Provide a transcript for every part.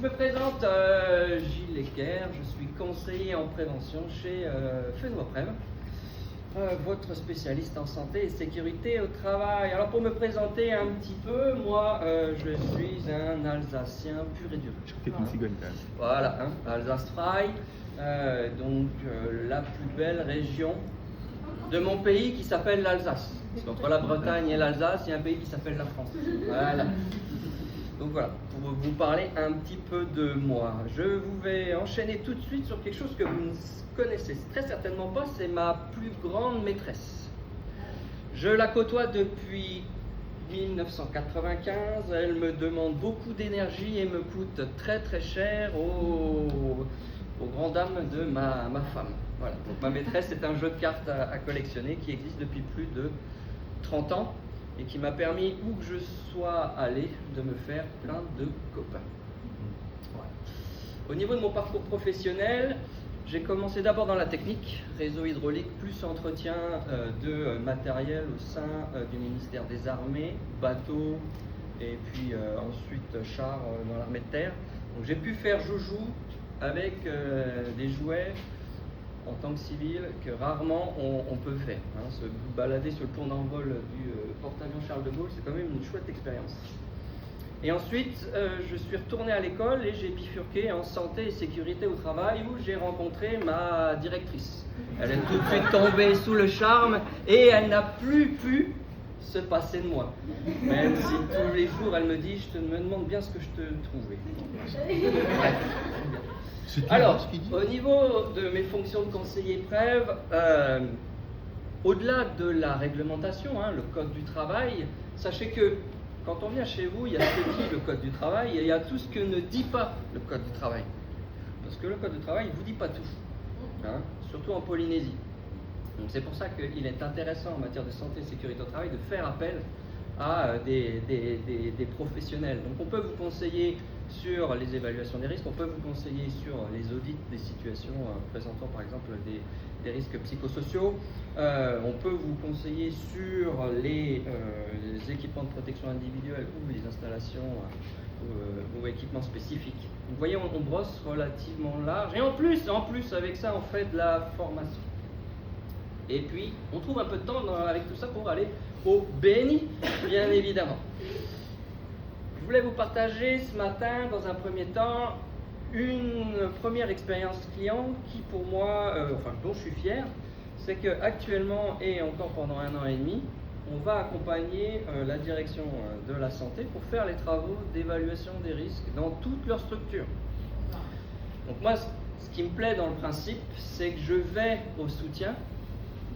me présente, Gilles Lecker, je suis conseiller en prévention chez Fenoprev, votre spécialiste en santé et sécurité au travail. Alors pour me présenter un petit peu, moi je suis un Alsacien pur et dur. Voilà, hein, Alsace-Fry, donc la plus belle région de mon pays qui s'appelle l'Alsace. Parce qu'entre la Bretagne et l'Alsace, il y a un pays qui s'appelle la France. Voilà. Donc voilà, pour vous parler un petit peu de moi. Je vous vais enchaîner tout de suite sur quelque chose que vous ne connaissez très certainement pas, c'est ma plus grande maîtresse. Je la côtoie depuis 1995, elle me demande beaucoup d'énergie et me coûte très très cher aux grandes dames de ma femme. Voilà. Donc ma maîtresse, c'est un jeu de cartes à collectionner qui existe depuis plus de 30 ans et qui m'a permis, où que je sois allé, de me faire plein de copains. Voilà. Au niveau de mon parcours professionnel, j'ai commencé d'abord dans la technique, réseau hydraulique plus entretien de matériel au sein du ministère des Armées, bateaux et puis ensuite chars dans l'armée de terre. Donc j'ai pu faire joujou avec des jouets en tant que civil que rarement on peut faire. Hein. Se balader sur le pont d'envol du porte-avions Charles de Gaulle, c'est quand même une chouette expérience. Et ensuite, je suis retourné à l'école et j'ai bifurqué en santé et sécurité au travail où j'ai rencontré ma directrice. Elle est tout de suite tombée sous le charme et elle n'a plus pu se passer de moi. Même si tous les jours elle me dit, je me demande bien ce que je te trouvais. Alors, au niveau de mes fonctions de conseiller Prev, au-delà de la réglementation, hein, le code du travail, sachez que quand on vient chez vous, il y a ce que dit le code du travail et il y a tout ce que ne dit pas le code du travail. Parce que le code du travail, il ne vous dit pas tout, hein, surtout en Polynésie. Donc c'est pour ça qu'il est intéressant en matière de santé et sécurité au travail de faire appel à des professionnels. Donc on peut vous conseiller sur les évaluations des risques, on peut vous conseiller sur les audits des situations présentant par exemple des risques psychosociaux, on peut vous conseiller sur les équipements de protection individuelle ou les installations ou équipements spécifiques. Vous voyez, on brosse relativement large et en plus avec ça on fait de la formation. Et puis on trouve un peu de temps avec tout ça pour aller au BNI, bien évidemment. Je voulais vous partager ce matin, dans un premier temps, une première expérience client qui, pour moi, dont je suis fier, c'est qu'actuellement et encore pendant 1 an et demi, on va accompagner la direction de la santé pour faire les travaux d'évaluation des risques dans toute leur structure. Donc moi, ce qui me plaît dans le principe, c'est que je vais au soutien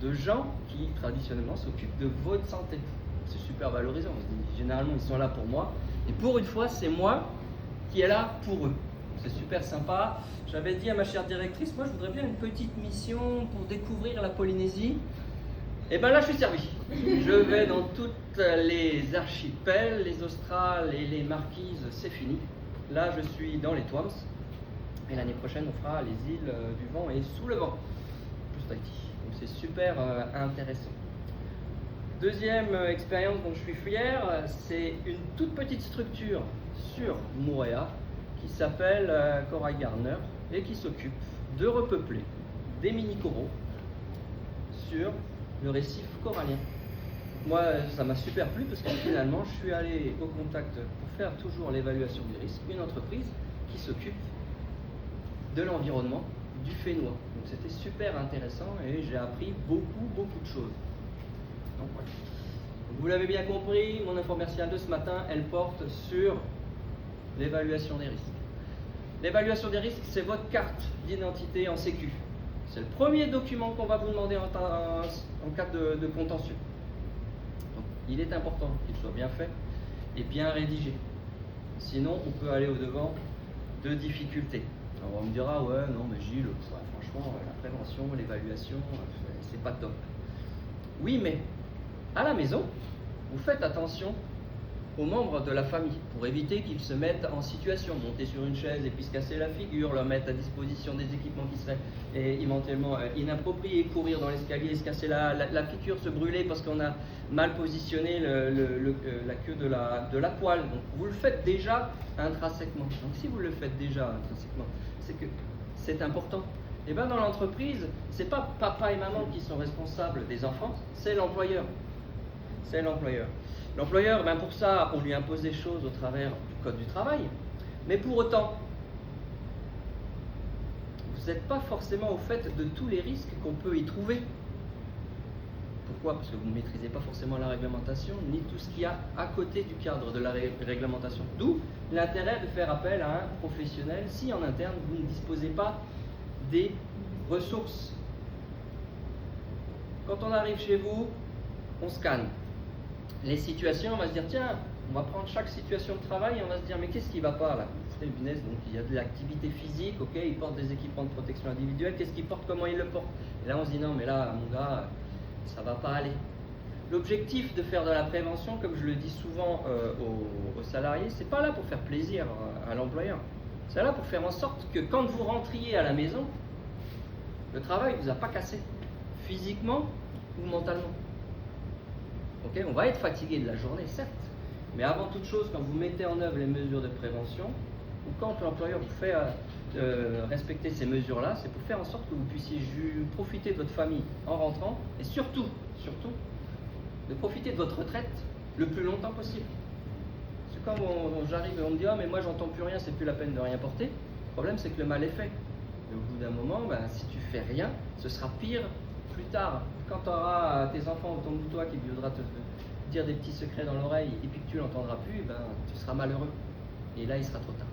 de gens qui, traditionnellement, s'occupent de votre santé. C'est super valorisant. Généralement, ils sont là pour moi. Et pour une fois, c'est moi qui est là pour eux. C'est super sympa. J'avais dit à ma chère directrice, moi je voudrais bien une petite mission pour découvrir la Polynésie. Et bien là, je suis servi. Je vais dans toutes les archipels, les Australes et les Marquises, c'est fini. Là, je suis dans les Tuams. Et l'année prochaine, on fera les îles du vent et sous le vent, plus Tahiti. Donc c'est super intéressant. Deuxième expérience dont je suis fier, c'est une toute petite structure sur Moorea qui s'appelle Corail Gardner et qui s'occupe de repeupler des mini-coraux sur le récif corallien. Moi, ça m'a super plu parce que finalement, je suis allé au contact pour faire toujours l'évaluation des risques, une entreprise qui s'occupe de l'environnement du Fénois. Donc c'était super intéressant et j'ai appris beaucoup de choses. Donc, voilà. Vous l'avez bien compris, mon info commerciale de ce matin, elle porte sur l'évaluation des risques. L'évaluation des risques, c'est votre carte d'identité en sécu. C'est le premier document qu'on va vous demander en cas de contentieux. Donc, il est important qu'il soit bien fait et bien rédigé. Sinon, on peut aller au-devant de difficultés. Alors, on me dira, ouais, non, mais Gilles, franchement, la prévention, l'évaluation, c'est pas top. Oui, mais à la maison, vous faites attention aux membres de la famille pour éviter qu'ils se mettent en situation, monter sur une chaise et puis se casser la figure, leur mettre à disposition des équipements qui seraient éventuellement inappropriés, courir dans l'escalier, se casser la figure, se brûler parce qu'on a mal positionné la queue de la poêle. Donc vous le faites déjà intrinsèquement. Donc si vous le faites déjà intrinsèquement, c'est que c'est important. Et bien dans l'entreprise, c'est pas papa et maman qui sont responsables des enfants, c'est l'employeur. C'est l'employeur. L'employeur, ben pour ça, on lui impose des choses au travers du code du travail, mais pour autant, vous n'êtes pas forcément au fait de tous les risques qu'on peut y trouver. Pourquoi? Parce que vous ne maîtrisez pas forcément la réglementation, ni tout ce qu'il y a à côté du cadre de la réglementation. D'où l'intérêt de faire appel à un professionnel si en interne vous ne disposez pas des ressources. Quand on arrive chez vous, on scanne les situations, on va se dire tiens, on va prendre chaque situation de travail et on va se dire mais qu'est-ce qui ne va pas là? Donc il y a de l'activité physique, ok, il porte des équipements de protection individuelle, qu'est-ce qu'il porte, comment il le porte? Et là on se dit non mais là mon gars, ça va pas aller. L'objectif de faire de la prévention, comme je le dis souvent aux salariés, c'est pas là pour faire plaisir à l'employeur. C'est là pour faire en sorte que quand vous rentriez à la maison, le travail ne vous a pas cassé, physiquement ou mentalement. Okay, on va être fatigué de la journée, certes, mais avant toute chose, quand vous mettez en œuvre les mesures de prévention, ou quand l'employeur vous fait respecter ces mesures-là, c'est pour faire en sorte que vous puissiez profiter de votre famille en rentrant, et surtout, de profiter de votre retraite le plus longtemps possible. Parce que quand j'arrive et on me dit « Ah, mais moi j'entends plus rien, c'est plus la peine de rien porter », le problème c'est que le mal est fait. Et au bout d'un moment, si tu fais rien, ce sera pire plus tard. Quand tu auras tes enfants autour de toi qui viendront te dire des petits secrets dans l'oreille et puis que tu l'entendras plus, tu seras malheureux. Et là, il sera trop tard.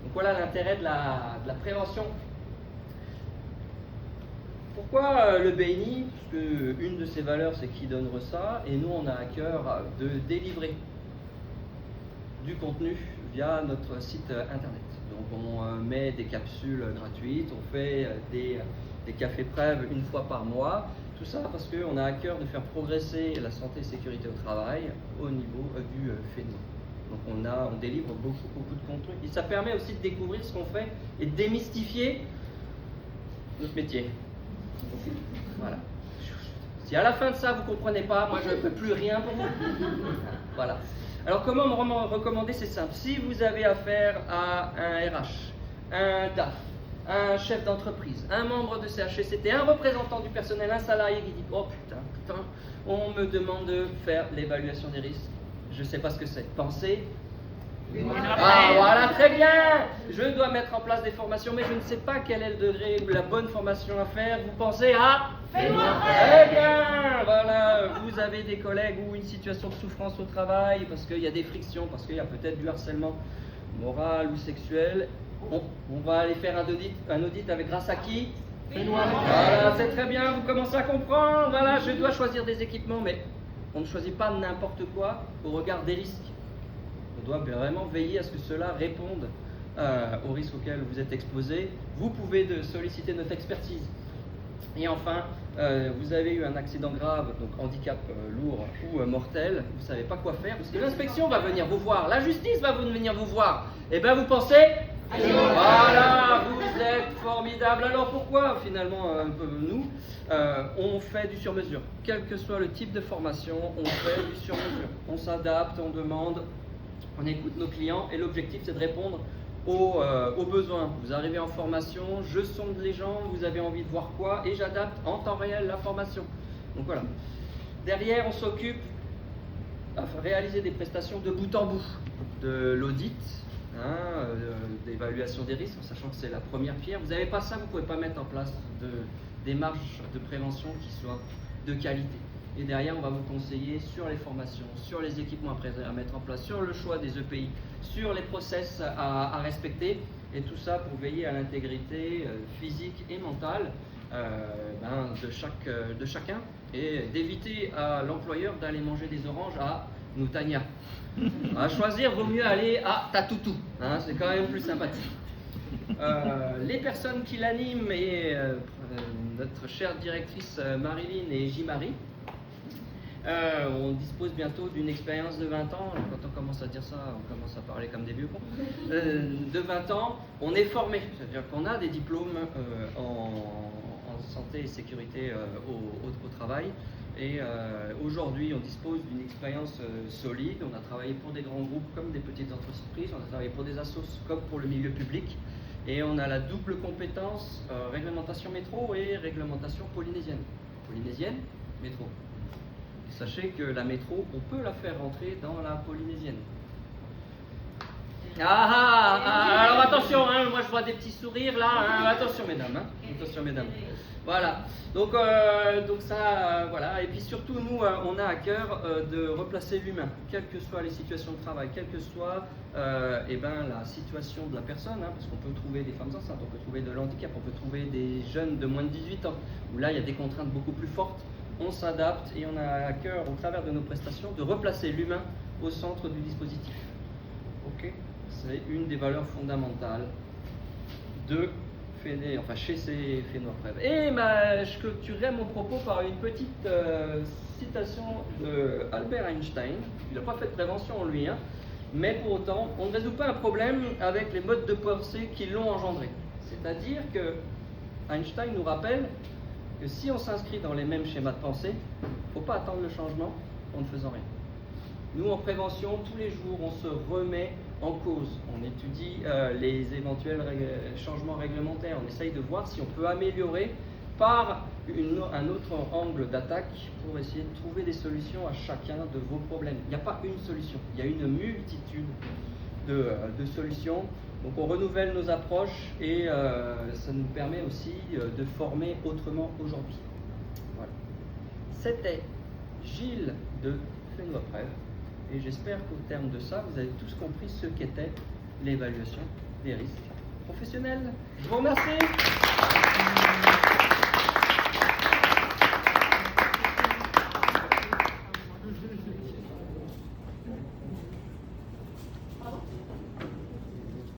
Donc voilà l'intérêt de la prévention. Pourquoi le BNI? Parce qu'une de ses valeurs, c'est qu'il donne ça, et nous, on a à cœur de délivrer du contenu via notre site internet. Donc on met des capsules gratuites, on fait des cafés preuves une fois par mois. Tout ça parce qu'on a à cœur de faire progresser la santé et sécurité au travail au niveau du FENI. Donc on délivre beaucoup de contenu. Et ça permet aussi de découvrir ce qu'on fait et de démystifier notre métier. Voilà. Si à la fin de ça vous ne comprenez pas, moi je ne peux plus rien pour vous. Voilà. Alors comment me recommander? C'est simple. Si vous avez affaire à un RH, un DAF, un chef d'entreprise, un membre de CHSCT, un représentant du personnel, un salarié qui dit « Oh putain, on me demande de faire l'évaluation des risques, je ne sais pas ce que c'est. » Pensez. Ah voilà, très bien. Je dois mettre en place des formations, mais je ne sais pas quel est le degré ou la bonne formation à faire. Vous pensez à... Fais-moi très bien. Voilà, vous avez des collègues ou une situation de souffrance au travail, parce qu'il y a des frictions, parce qu'il y a peut-être du harcèlement moral ou sexuel. On va aller faire un audit avec grâce à qui? Voilà, c'est très bien, vous commencez à comprendre. Voilà, je dois choisir des équipements, mais on ne choisit pas n'importe quoi au regard des risques. On doit vraiment veiller à ce que cela réponde aux risques auxquels vous êtes exposés. Vous pouvez solliciter notre expertise. Et enfin, vous avez eu un accident grave, donc handicap lourd ou mortel, vous ne savez pas quoi faire, parce que l'inspection va venir vous voir, la justice va venir vous voir. Et bien vous pensez... Voilà, vous êtes formidable. Alors pourquoi finalement nous on fait du sur-mesure? Quel que soit le type de formation, on fait du sur-mesure. On s'adapte, on demande, on écoute nos clients et l'objectif c'est de répondre aux besoins. Vous arrivez en formation, je sonde les gens, vous avez envie de voir quoi et j'adapte en temps réel la formation. Donc voilà. Derrière, on s'occupe à réaliser des prestations de bout en bout, de l'audit, d'évaluation des risques, en sachant que c'est la première pierre. Vous n'avez pas ça, vous ne pouvez pas mettre en place de démarches de prévention qui soient de qualité. Et derrière, on va vous conseiller sur les formations, sur les équipements à mettre en place, sur le choix des EPI, sur les process à respecter, et tout ça pour veiller à l'intégrité physique et mentale de chacun, et d'éviter à l'employeur d'aller manger des oranges à Noutania. À choisir, vaut mieux aller à Tatoutou, c'est quand même plus sympathique. Les personnes qui l'animent et notre chère directrice Marilyn et J-Marie On dispose bientôt d'une expérience de 20 ans. Quand on commence à dire ça, on commence à parler comme des vieux cons. De 20 ans, on est formé. C'est-à-dire qu'on a des diplômes en santé et sécurité au travail. Et aujourd'hui, on dispose d'une expérience solide. On a travaillé pour des grands groupes comme des petites entreprises. On a travaillé pour des assos comme pour le milieu public. Et on a la double compétence réglementation métro et réglementation polynésienne. Polynésienne, métro. Et sachez que la métro, on peut la faire rentrer dans la polynésienne. Alors attention, hein, moi je vois des petits sourires là. Attention mesdames, attention mesdames. Voilà. Donc ça, voilà. Et puis surtout, nous, on a à cœur de replacer l'humain, quelles que soient les situations de travail, quelle que soit la situation de la personne, parce qu'on peut trouver des femmes enceintes, on peut trouver de l'handicap, on peut trouver des jeunes de moins de 18 ans, où là, il y a des contraintes beaucoup plus fortes. On s'adapte et on a à cœur, au travers de nos prestations, de replacer l'humain au centre du dispositif. Ok ? C'est une des valeurs fondamentales chez ces Fénois-Prèves. Et je clôturerai mon propos par une petite citation d'Albert Einstein. Il n'a pas fait de prévention lui, mais pour autant, on ne résout pas un problème avec les modes de pensée qui l'ont engendré. C'est-à-dire que Einstein nous rappelle que si on s'inscrit dans les mêmes schémas de pensée, il ne faut pas attendre le changement en ne faisant rien. Nous, en prévention, tous les jours, on se remet en cause. On étudie les éventuels changements réglementaires. On essaye de voir si on peut améliorer par un autre angle d'attaque pour essayer de trouver des solutions à chacun de vos problèmes. Il n'y a pas une solution, il y a une multitude de solutions. Donc on renouvelle nos approches et ça nous permet aussi de former autrement aujourd'hui. Voilà. C'était Gilles de Fénois-Prèves. Et j'espère qu'au terme de ça, vous avez tous compris ce qu'était l'évaluation des risques professionnels. Je vous remercie.